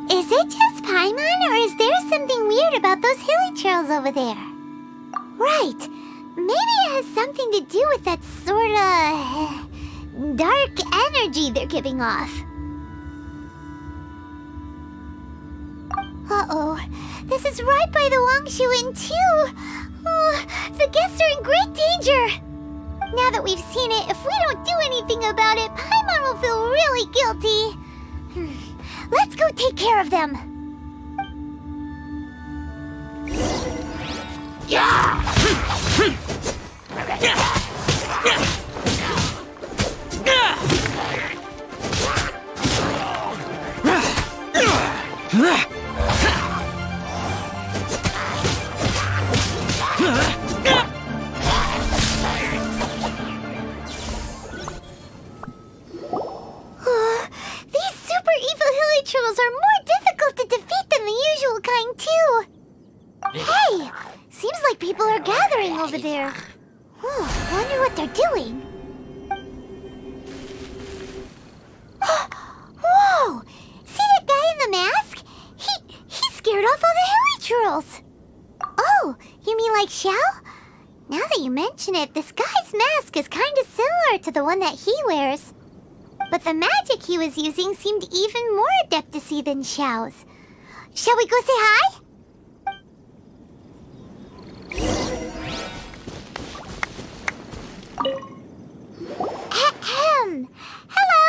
Is it just Paimon, or is there something weird about those hilly trails over there? Right. Maybe it has something to do with that sorta dark energy they're giving off. Uh-oh. This is right by the Wangshu Inn, too. The guests are in great danger. Now that we've seen it, if we don't do anything about it, Paimon will feel really guilty. Let's go take care of them. These super evil hilly trolls are more difficult to defeat than the usual kind, too. Hey, seems like people are gathering over there. Wonder what they're doing. Whoa! See that guy in the mask? He scared off all the hilly trolls. Oh, you mean like Xiao? Now that you mention it, this guy's mask is kind of similar to the one that he wears. But the magic he was using seemed even more adeptus-y than Xiao's. Shall we go say hi? Ahem. Hello.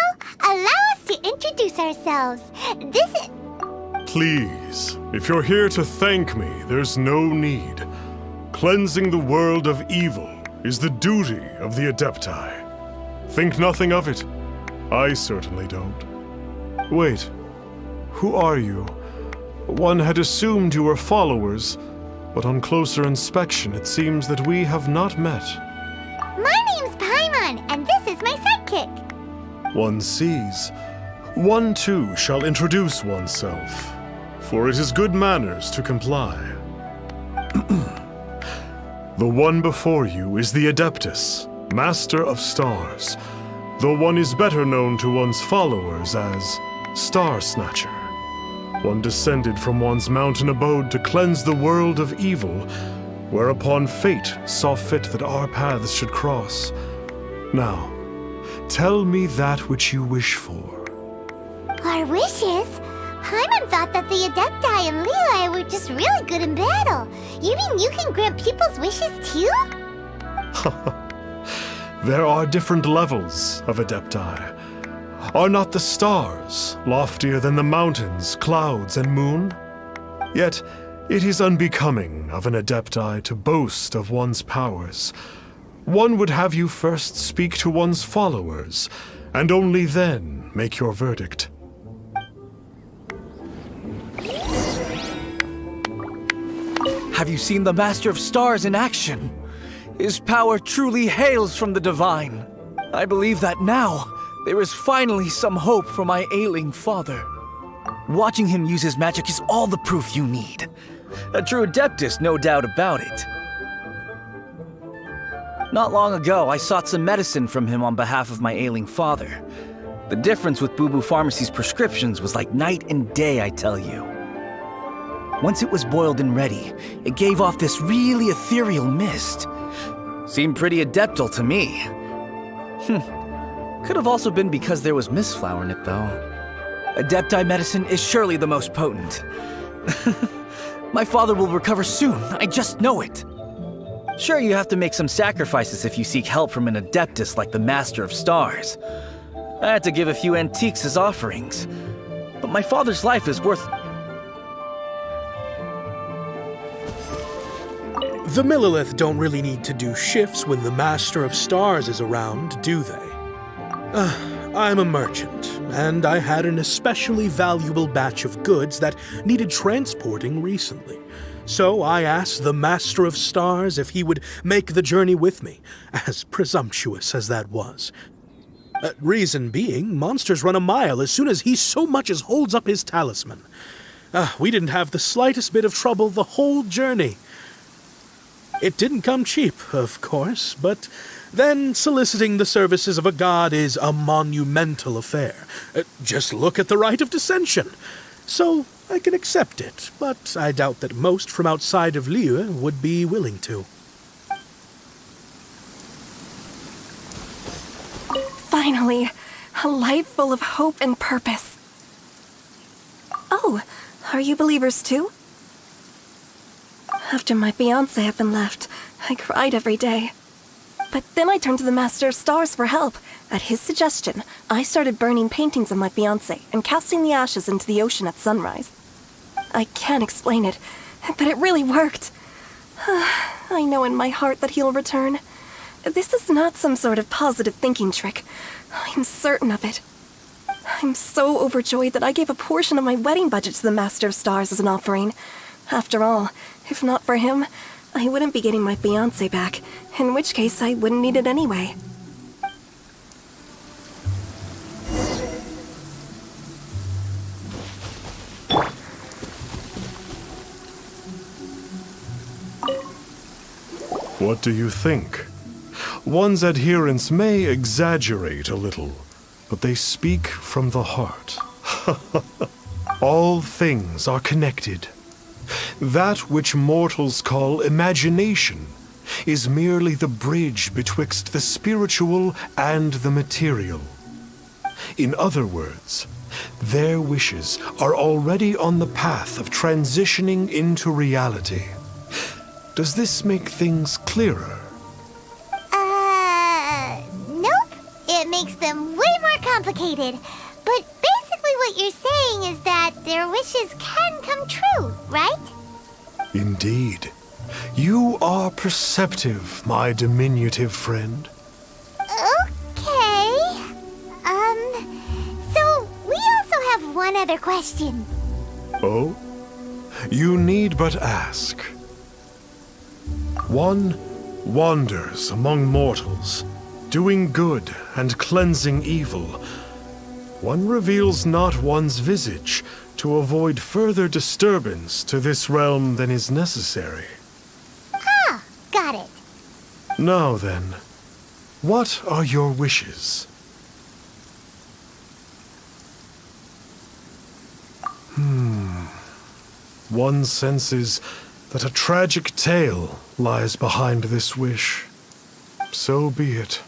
Allow us to introduce ourselves. This is... Please, if you're here to thank me, there's no need. Cleansing the world of evil is the duty of the Adepti. Think nothing of it. I certainly don't. Wait, who are you? One had assumed you were followers, but on closer inspection it seems that we have not met. My name's Paimon, and this is my sidekick. One sees. One too shall introduce oneself, for it is good manners to comply. The one before you is the Adeptus, Master of Stars, though one is better known to one's followers as Star Snatcher. One descended from one's mountain abode to cleanse the world of evil, whereupon fate saw fit that our paths should cross. Now, tell me that which you wish for. Our wishes? Paimon thought that the Adepti and Levi were just really good in battle. You mean you can grant people's wishes too? There are different levels of Adepti. Are not the stars loftier than the mountains, clouds, and moon? Yet, it is unbecoming of an Adepti to boast of one's powers. One would have you first speak to one's followers, and only then make your verdict. Have you seen the Master of Stars in action? His power truly hails from the divine. I believe that now, there is finally some hope for my ailing father. Watching him use his magic is all the proof you need. A true Adeptus, no doubt about it. Not long ago, I sought some medicine from him on behalf of my ailing father. The difference with Boo Boo Pharmacy's prescriptions was like night and day, I tell you. Once it was boiled and ready, it gave off this really ethereal mist. Seemed pretty adeptal to me. Could have also been because there was mistflower in it, though. Adepti medicine is surely the most potent. My father will recover soon, I just know it. Sure, you have to make some sacrifices if you seek help from an adeptus like the Master of Stars. I had to give a few antiques as offerings. But my father's life is worth... The Millilith don't really need to do shifts when the Master of Stars is around, do they? I'm a merchant, and I had an especially valuable batch of goods that needed transporting recently. So I asked the Master of Stars if he would make the journey with me, as presumptuous as that was. Reason being, monsters run a mile as soon as he so much as holds up his talisman. We didn't have the slightest bit of trouble the whole journey. It didn't come cheap, of course, but then soliciting the services of a god is a monumental affair. Just look at the rite of dissension. So I can accept it, but I doubt that most from outside of Liyue would be willing to. Finally, a life full of hope and purpose. Oh, are you believers too? After my fiancé had been left, I cried every day. But then I turned to the Master of Stars for help. At his suggestion, I started burning paintings of my fiancé and casting the ashes into the ocean at sunrise. I can't explain it, but it really worked. I know in my heart that he'll return. This is not some sort of positive thinking trick. I'm certain of it. I'm so overjoyed that I gave a portion of my wedding budget to the Master of Stars as an offering. After all, if not for him, I wouldn't be getting my fiancé back, in which case I wouldn't need it anyway. What do you think? One's adherents may exaggerate a little, but they speak from the heart. All things are connected. That which mortals call imagination is merely the bridge betwixt the spiritual and the material. In other words, their wishes are already on the path of transitioning into reality. Does this make things clearer? Nope. It makes them way more complicated. But basically what you're saying is that their wishes can come true, right? Indeed. You are perceptive, my diminutive friend. Okay. So we also have one other question. Oh? You need but ask. One wanders among mortals, doing good and cleansing evil. One reveals not one's visage to avoid further disturbance to this realm than is necessary. Ah, got it. Now then, what are your wishes? One senses that a tragic tale lies behind this wish. So be it.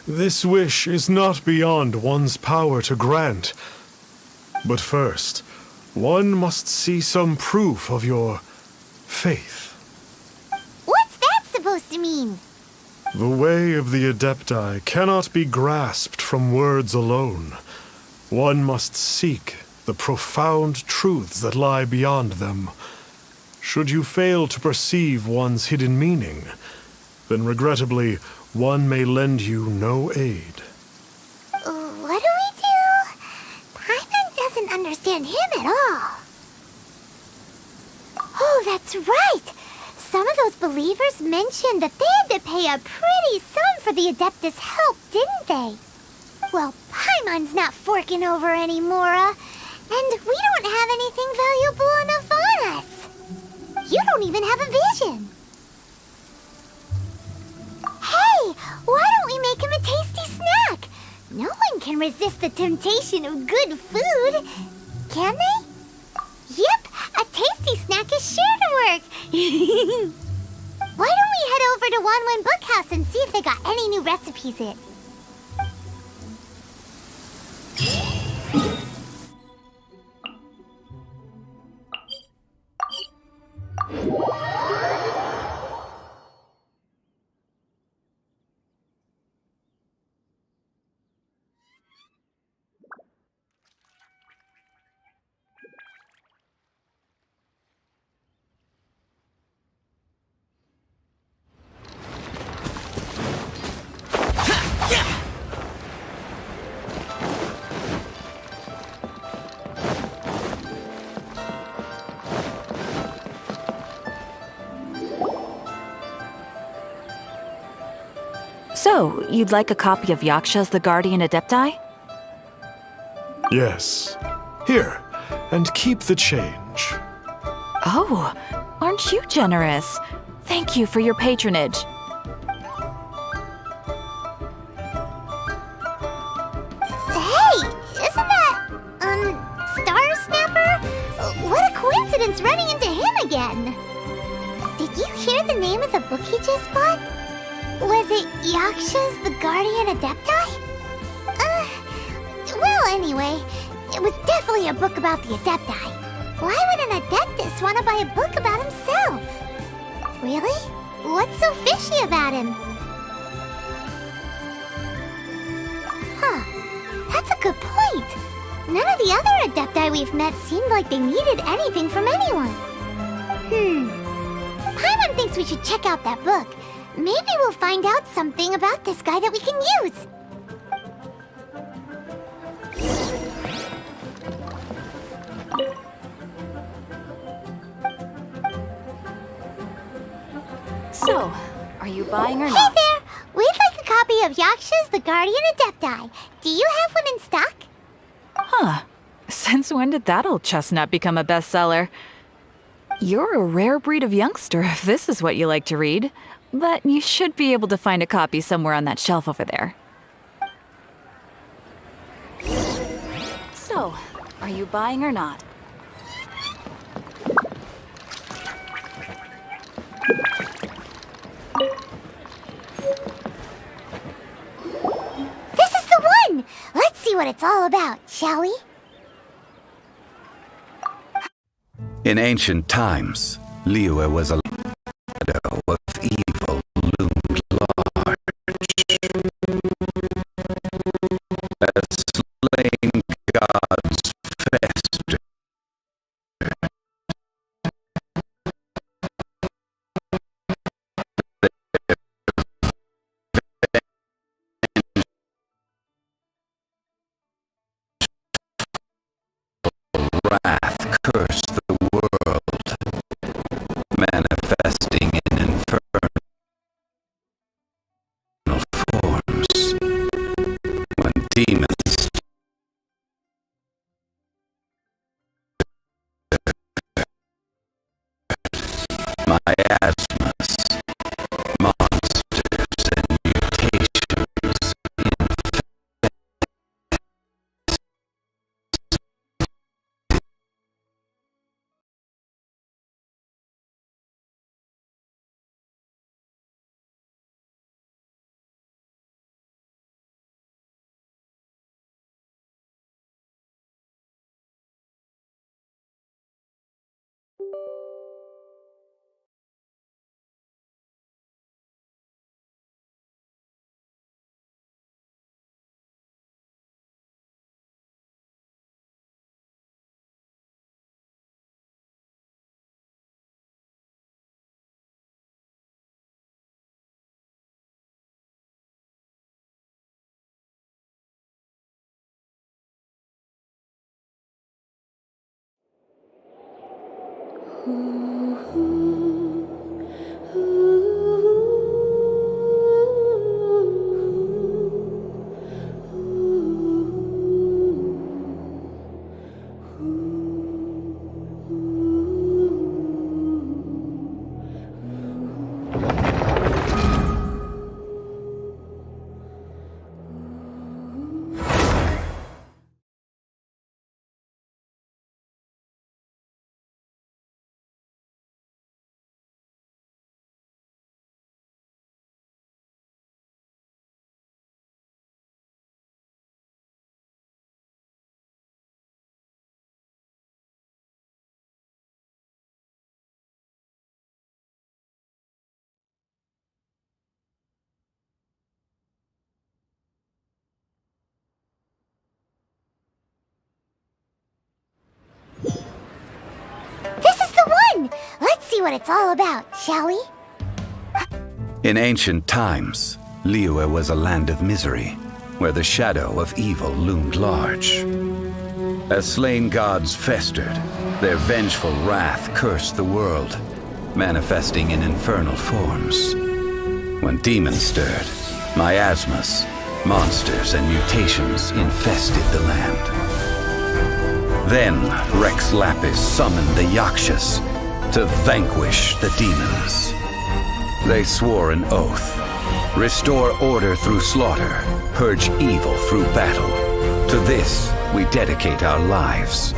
This wish is not beyond one's power to grant. But first, one must see some proof of your faith. What's that supposed to mean? The way of the Adepti cannot be grasped from words alone. One must seek the profound truths that lie beyond them. Should you fail to perceive one's hidden meaning, then regrettably, one may lend you no aid. What do we do? Paimon doesn't understand him at all. Oh, that's right! Some of those believers mentioned that they had to pay a pretty sum for the Adeptus' help, didn't they? Well, Paimon's not forking over anymore, and we don't have anything valuable enough on us. You don't even have a vision. Hey, why don't we make him a tasty snack? No one can resist the temptation of good food, can they? Yep, a tasty snack is sure to work. Why don't we head over to Wanwen Bookhouse and see if they got any new recipes in? So, you'd like a copy of Yaksha's The Guardian Adepti? Yes. Here, and keep the change. Oh, aren't you generous? Thank you for your patronage. Hey, isn't that, Star Snapper? What a coincidence running into him again. Did you hear the name of the book he just bought? Was it Yaksha's The Guardian Adepti? Well, anyway, it was definitely a book about the Adepti. Why would an Adeptus want to buy a book about himself? Really? What's so fishy about him? Huh, that's a good point. None of the other Adepti we've met seemed like they needed anything from anyone. Paimon thinks we should check out that book. Maybe we'll find out something about this guy that we can use. So, are you buying or Hey not? there! We'd like a copy of Yaksha's The Guardian Adepti. Do you have one in stock? Huh. Since when did that old chestnut become a bestseller? You're a rare breed of youngster if this is what you like to read. But you should be able to find a copy somewhere on that shelf over there. So, are you buying or not? This is the one! Let's see what it's all about, shall we? In ancient times, Liyue was a shadow of evil loomed large. A slain god's fester. Wrath cursed the world, manifesting in infernal forms. When demons miasmas, monsters, and mutations what it's all about, shall we? In ancient times, Liyue was a land of misery, where the shadow of evil loomed large. As slain gods festered, their vengeful wrath cursed the world, manifesting in infernal forms. When demons stirred, miasmas, monsters, and mutations infested the land. Then Rex Lapis summoned the Yakshas to vanquish the demons. They swore an oath: restore order through slaughter, purge evil through battle. To this, we dedicate our lives.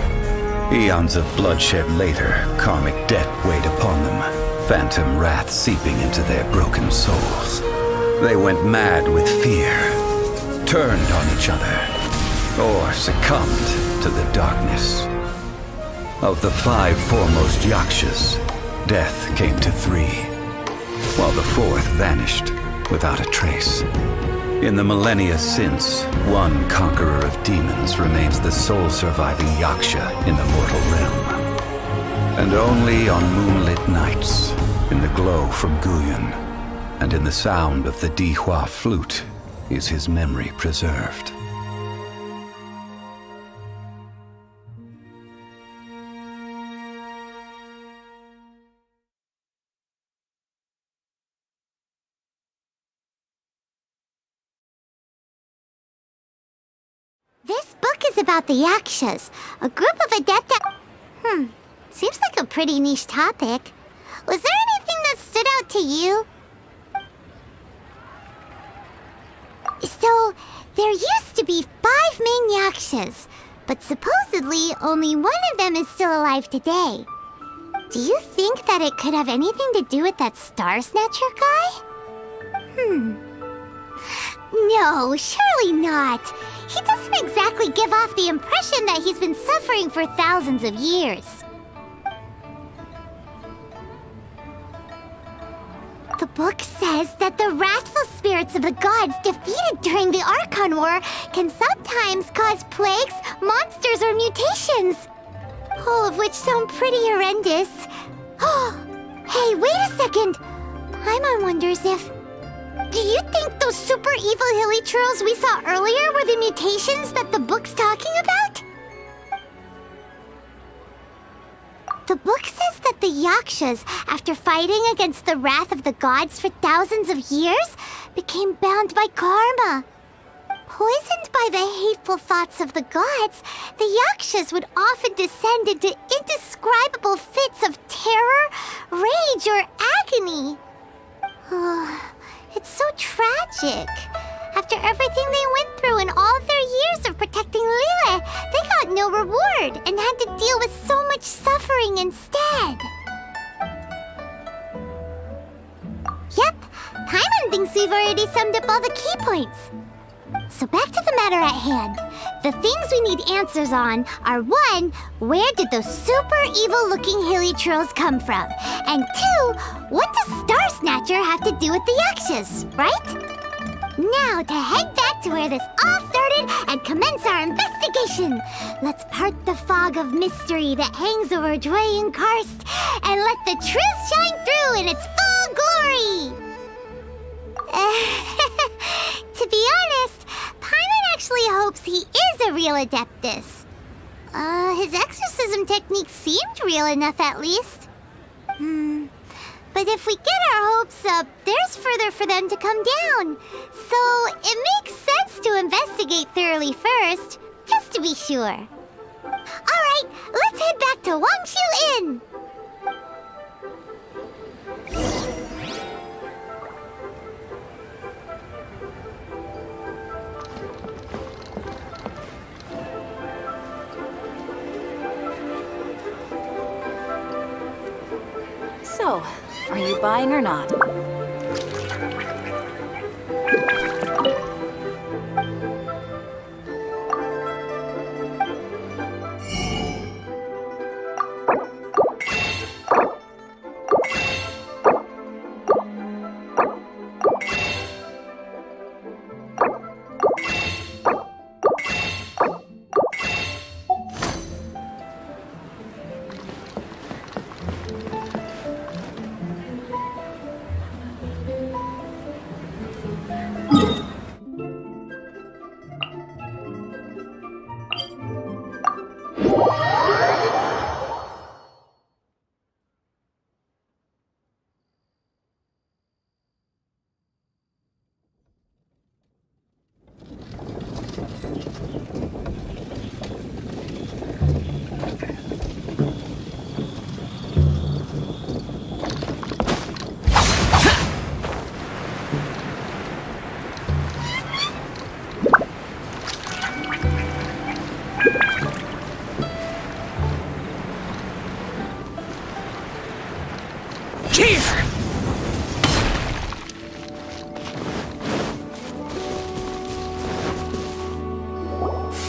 Eons of bloodshed later, karmic debt weighed upon them, phantom wrath seeping into their broken souls. They went mad with fear, turned on each other, or succumbed to the darkness. Of the 5 foremost Yakshas, death came to 3, while the 4th vanished without a trace. In the millennia since, one conqueror of demons remains the sole surviving Yaksha in the mortal realm. And only on moonlit nights, in the glow from Guyon, and in the sound of the Dihua flute, is his memory preserved. This book is about the Yakshas, a group of adepta... Seems like a pretty niche topic. Was there anything that stood out to you? So, there used to be 5 main Yakshas, but supposedly only one of them is still alive today. Do you think that it could have anything to do with that Star Snatcher guy? No, surely not. He doesn't exactly give off the impression that he's been suffering for thousands of years. The book says that the wrathful spirits of the gods defeated during the Archon War can sometimes cause plagues, monsters, or mutations. All of which sound pretty horrendous. Hey, wait a second! Paimon wonders if... Do you think those super evil hilly churls we saw earlier were the mutations that the book's talking about? The book says that the Yakshas, after fighting against the wrath of the gods for thousands of years, became bound by karma. Poisoned by the hateful thoughts of the gods, the Yakshas would often descend into indescribable fits of terror, rage, or agony. It's so tragic. After everything they went through in all of their years of protecting Liyue, they got no reward and had to deal with so much suffering instead. Yep, Paimon thinks we've already summed up all the key points. So back to the matter at hand. The things we need answers on are 1, where did those super evil-looking hilly trolls come from? And 2, what does Star Snatcher have to do with the Yakshas, right? Now to head back to where this all started and commence our investigation. Let's part the fog of mystery that hangs over Dwayne Karst and let the truth shine through in its full glory. To be honest, Paimon actually hopes he is a real Adeptus. His exorcism technique seemed real enough at least. But if we get our hopes up, there's further for them to come down. So it makes sense to investigate thoroughly first, just to be sure. Alright, let's head back to Wangshu Inn! So, are you buying or not?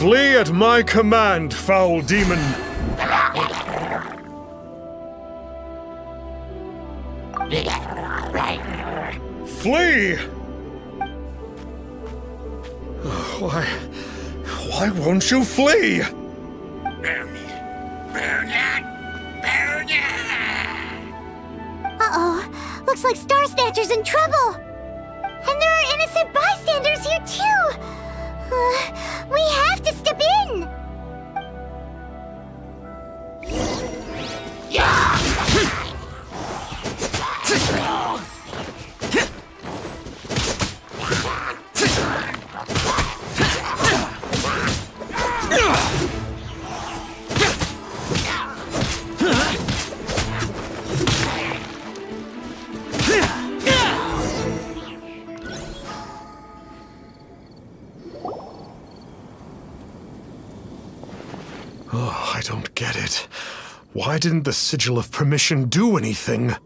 Flee at my command, foul demon! Flee! Why won't you flee? Uh-oh. Looks like Star Snatcher's in trouble. And there are innocent bystanders here, too. We have to step in. Oh, I don't get it. Why didn't the Sigil of Permission do anything?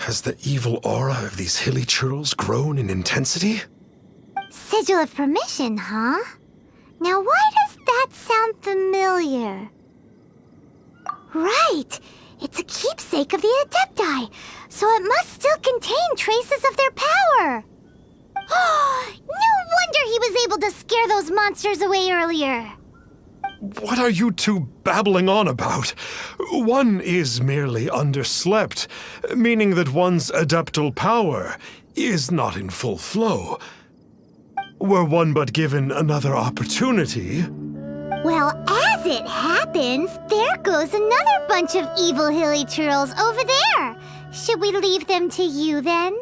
Has the evil aura of these hilly churls grown in intensity? Sigil of Permission, huh? Now why does that sound familiar? Right! It's a keepsake of the Adepti, so it must still contain traces of their power! No wonder he was able to scare those monsters away earlier! What are you two babbling on about? One is merely underslept, meaning that one's adeptal power is not in full flow. Were one but given another opportunity... Well, as it happens, there goes another bunch of evil hilly churls over there! Should we leave them to you, then?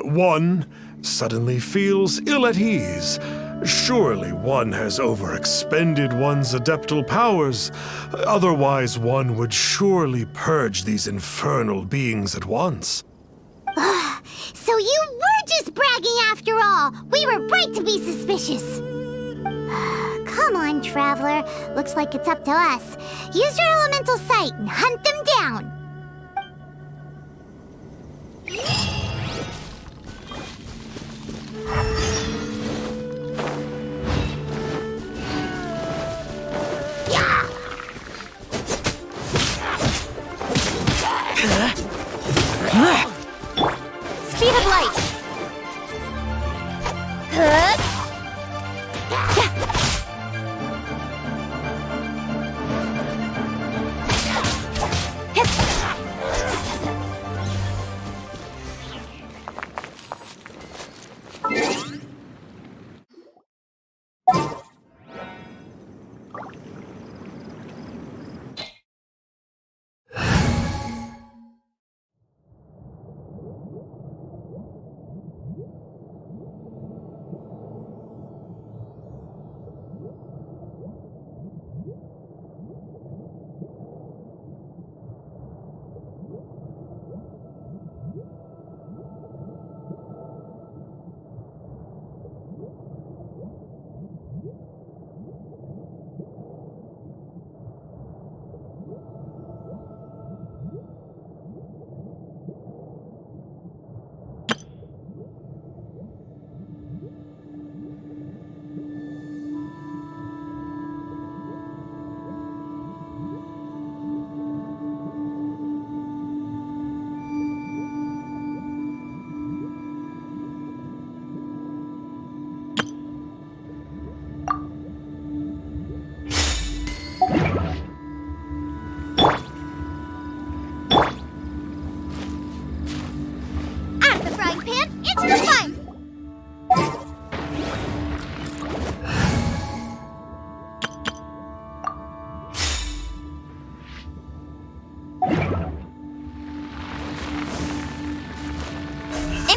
One suddenly feels ill at ease. Surely one has overexpended one's adeptal powers. Otherwise, one would surely purge these infernal beings at once. So you were just bragging after all! We were right to be suspicious! Come on, Traveler. Looks like it's up to us. Use your elemental sight and hunt them down! Speed of light!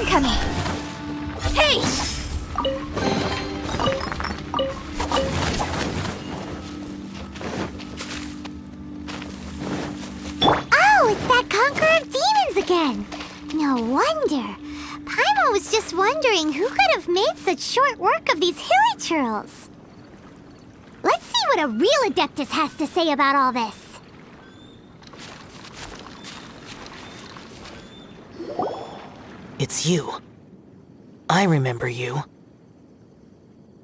incoming! Hey! Oh, it's that Conqueror of Demons again! No wonder. Paimon was just wondering who could have made such short work of these hilly churls. Let's see what a real Adeptus has to say about all this. It's you. I remember you.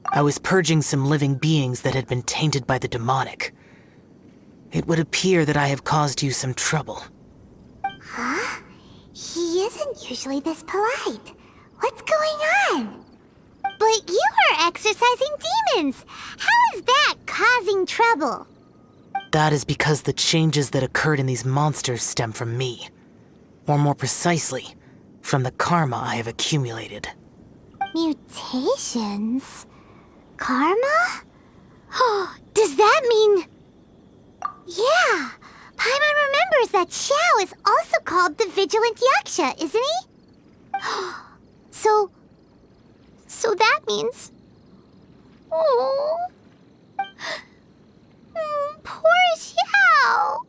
I was purging some living beings that had been tainted by the demonic. It would appear that I have caused you some trouble. Huh? He isn't usually this polite. What's going on? But you are exorcising demons. How is that causing trouble? That is because the changes that occurred in these monsters stem from me. Or more precisely, from the karma I have accumulated. Mutations? Karma? Oh, does that mean... Yeah, Paimon remembers that Xiao is also called the Vigilant Yaksha, isn't he? So that means... Oh... Poor Xiao!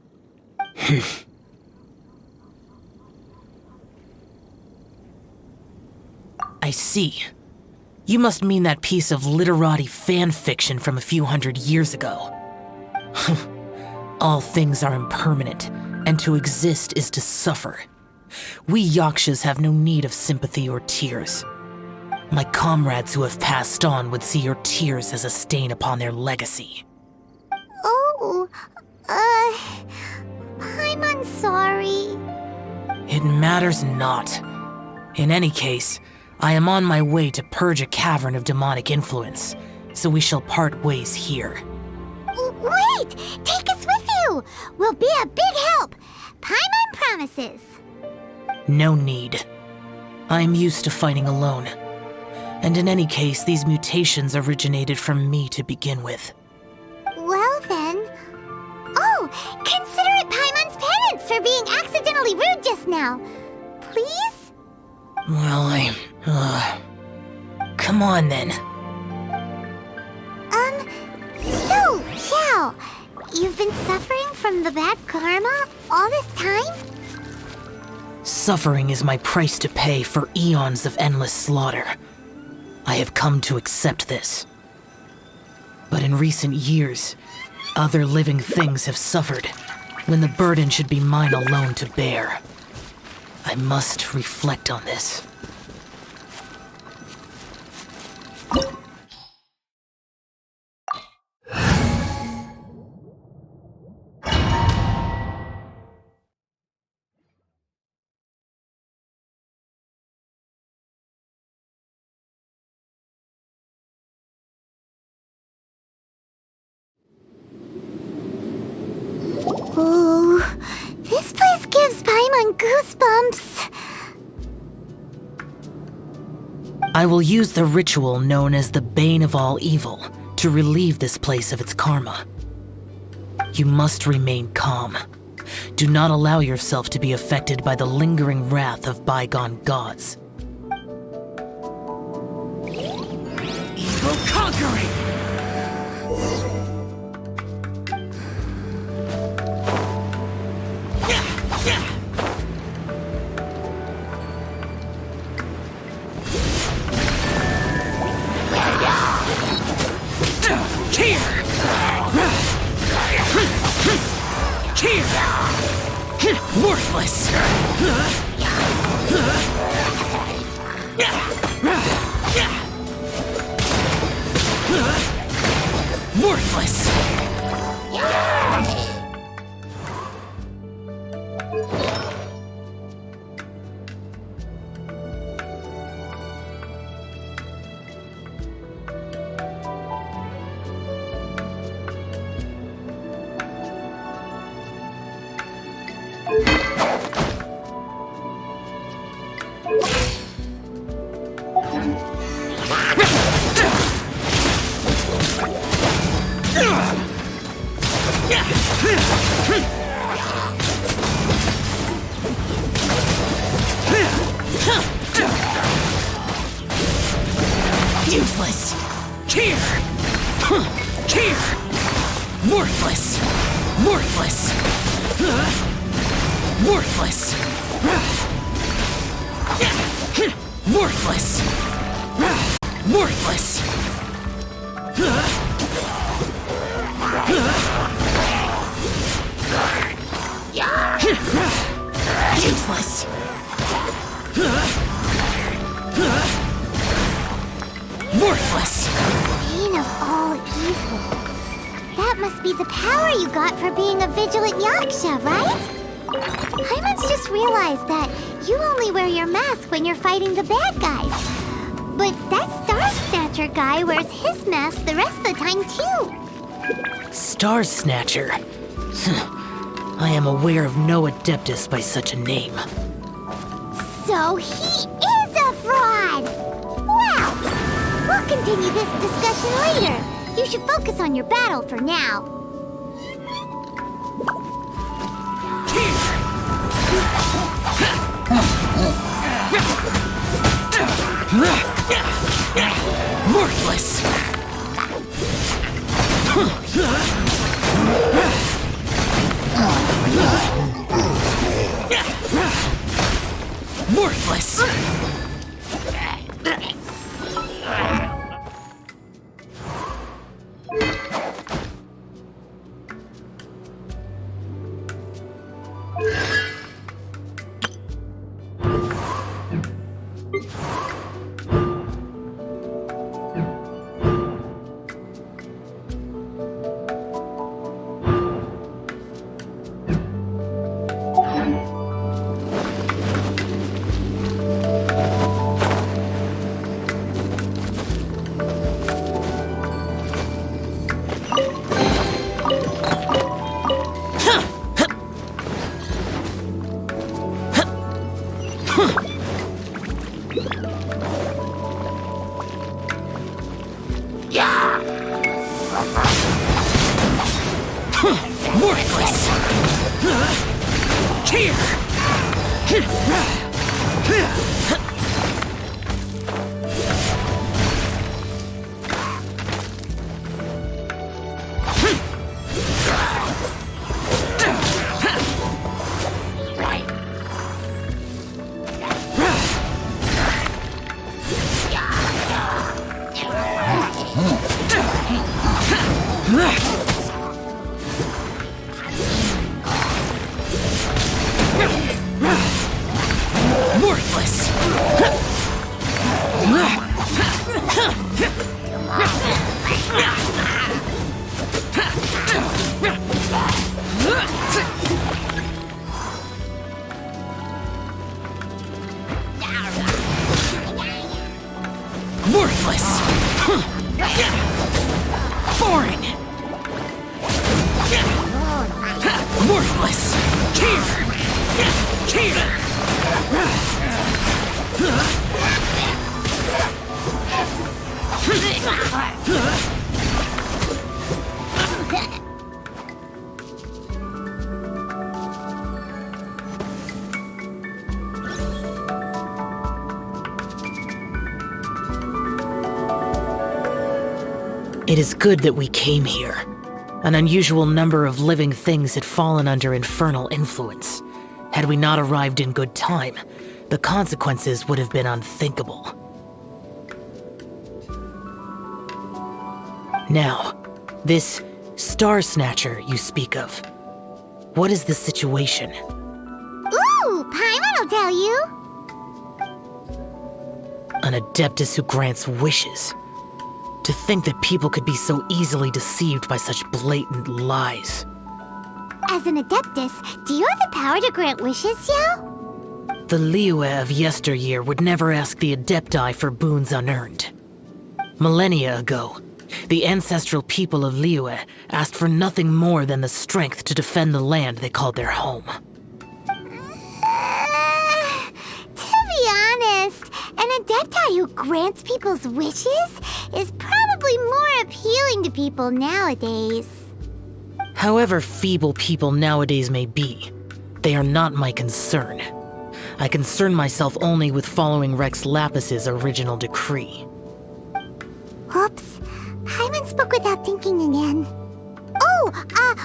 I see. You must mean that piece of literati fan fiction from a few hundred years ago. All things are impermanent, and to exist is to suffer. We Yakshas have no need of sympathy or tears. My comrades who have passed on would see your tears as a stain upon their legacy. Oh, I'm sorry. It matters not. In any case, I am on my way to purge a cavern of demonic influence, so we shall part ways here. Wait! Take us with you! We'll be a big help! Paimon promises! No need. I am used to fighting alone. And in any case, these mutations originated from me to begin with. Well then... Oh! Consider it Paimon's penance for being accidentally rude just now! Please? Well, come on then. So, Xiao, you've been suffering from the bad karma all this time? Suffering is my price to pay for eons of endless slaughter. I have come to accept this. But in recent years, other living things have suffered, when the burden should be mine alone to bear. I must reflect on this. Oh, this place gives Paimon goosebumps. I will use the ritual known as the Bane of All Evil to relieve this place of its karma. You must remain calm. Do not allow yourself to be affected by the lingering wrath of bygone gods. Evil conquering! Worthless! Worthless! Worthless! Here! Here! Worthless! Worthless! Worthless! Worthless! Worthless! Useless! Worthless! Bane of all evil. That must be the power you got for being a vigilant yaksha, right? Paimon just realized that you only wear your mask when you're fighting the bad guys. But that Star Snatcher guy wears his mask the rest of the time, too. Star Snatcher? I am aware of no Adeptus by such a name. So he is a fraud! Well, we'll continue this discussion later. You should focus on your battle for now. Worthless! Worthless! Worthless! Here! Worthless! Worthless! Foreign! Worthless! Here! It is good that we came here. An unusual number of living things had fallen under infernal influence. Had we not arrived in good time, the consequences would have been unthinkable. Now, this Star Snatcher you speak of, what is the situation? Ooh, Paimon will tell you. An Adeptus who grants wishes. To think that people could be so easily deceived by such blatant lies. As an Adeptus, do you have the power to grant wishes, Xiao? The Liyue of yesteryear would never ask the Adepti for boons unearned. Millennia ago, the ancestral people of Liyue asked for nothing more than the strength to defend the land they called their home. To be honest, an Adepti who grants people's wishes is probably more appealing to people nowadays. However feeble people nowadays may be, they are not my concern. I concern myself only with following Rex Lapis's original decree. Oops. Paimon spoke without thinking again. Oh,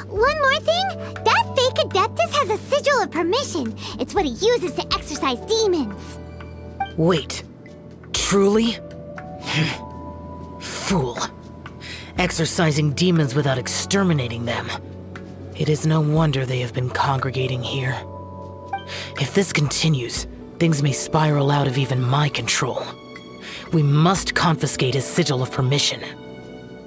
one more thing. That fake Adeptus has a sigil of permission. It's what he uses to exorcise demons. Wait. Truly? Fool. Exorcising demons without exterminating them. It is no wonder they have been congregating here. If this continues, things may spiral out of even my control. We must confiscate his sigil of permission.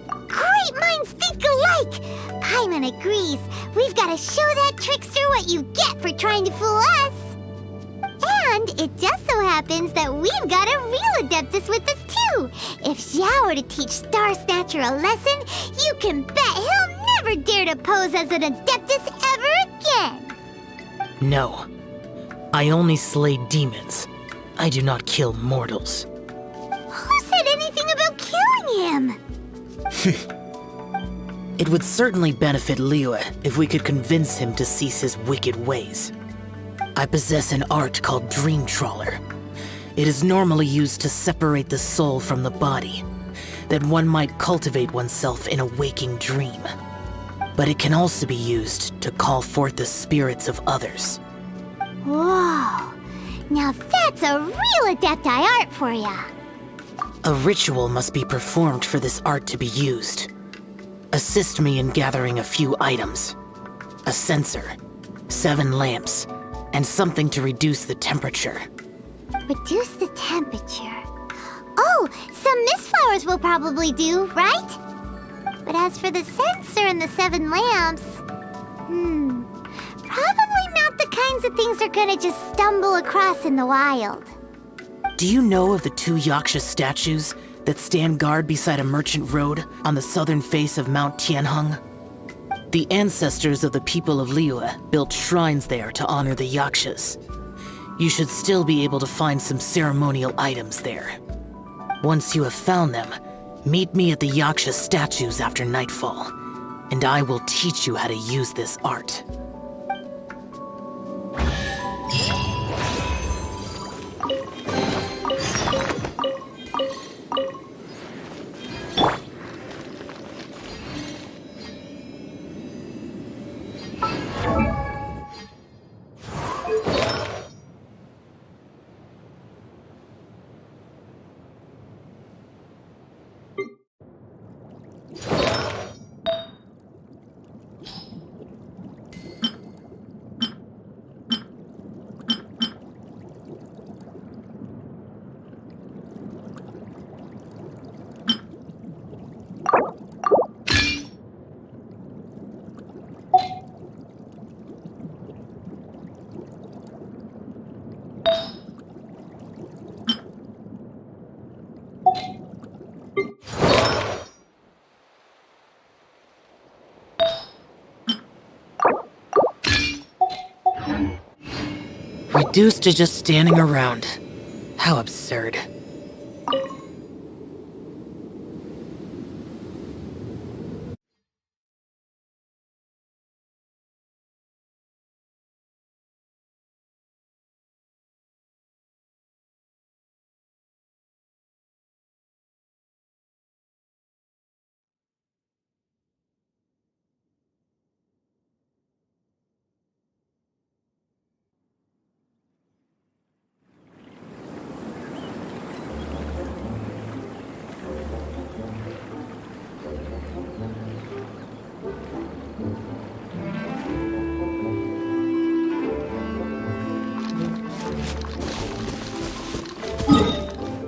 Great minds think alike! Paimon agrees. We've got to show that trickster what you get for trying to fool us. And it just so happens that we've got a real Adeptus with us too. If Xiao were to teach Star Snatcher a lesson, you can bet he'll never dare to pose as an Adeptus ever again. No. I only slay demons. I do not kill mortals. Who said anything about killing him? It would certainly benefit Liyue if we could convince him to cease his wicked ways. I possess an art called Dream Trawler. It is normally used to separate the soul from the body, that one might cultivate oneself in a waking dream. But it can also be used to call forth the spirits of others. Whoa. Now that's a real Adepti art for ya. A ritual must be performed for this art to be used. Assist me in gathering a few items. A censer, 7 lamps, and something to reduce the temperature. Reduce the temperature. Oh, some mist flowers will probably do, right? But as for the censer and the 7 lamps, probably not the kinds of things they're gonna just stumble across in the wild. Do you know of the 2 Yaksha statues that stand guard beside a merchant road on the southern face of Mount Tianheng? The ancestors of the people of Liyue built shrines there to honor the Yakshas. You should still be able to find some ceremonial items there. Once you have found them, meet me at the Yaksha statues after nightfall, and I will teach you how to use this art. Reduced to just standing around. How absurd.